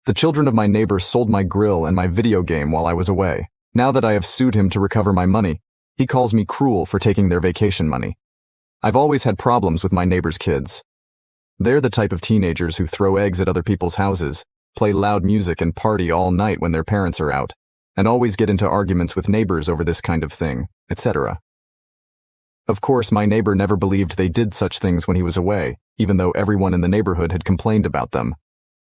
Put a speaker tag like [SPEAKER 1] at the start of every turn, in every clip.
[SPEAKER 1] The children of my neighbor sold my grill and my video game while I was away. Now that I have sued him to recover my money, he calls me cruel for taking their vacation money. I've always had problems with my neighbor's kids. They're the type of teenagers who throw eggs at other people's houses, play loud music and party all night when their parents are out, and always get into arguments with neighbors over this kind of thing, etc. Of course, my neighbor never believed they did such things when he was away, even though everyone in the neighborhood had complained about them.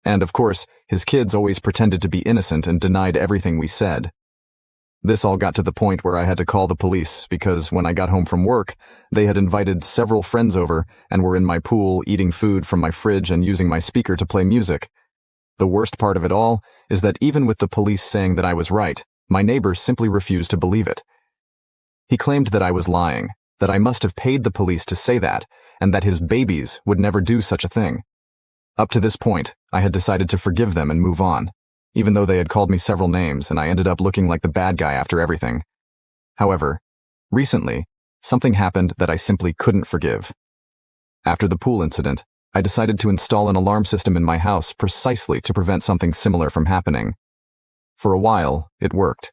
[SPEAKER 1] And of course, his kids always pretended to be innocent and denied everything we said. This all got to the point where I had to call the police because when I got home from work, they had invited several friends over and were in my pool eating food from my fridge and using my speaker to play music. The worst part of it all is that even with the police saying that I was right, my neighbor simply refused to believe it. He claimed that I was lying, that I must have paid the police to say that, and that his babies would never do such a thing. Up to this point, I had decided to forgive them and move on, even though they had called me several names and I ended up looking like the bad guy after everything. However, recently, something happened that I simply couldn't forgive. After the pool incident, I decided to install an alarm system in my house precisely to prevent something similar from happening. For a while, it worked.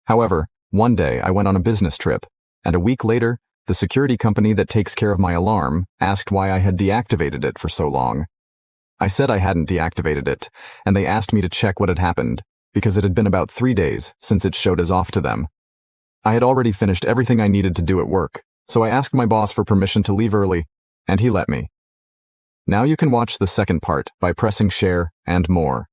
[SPEAKER 1] However, one day I went on a business trip, and a week later, the security company that takes care of my alarm asked why I had deactivated it for so long. I said I hadn't deactivated it, and they asked me to check what had happened, because it had been about 3 days since it showed as off to them. I had already finished everything I needed to do at work, so I asked my boss for permission to leave early, and he let me. Now you can watch the second part by pressing share and more.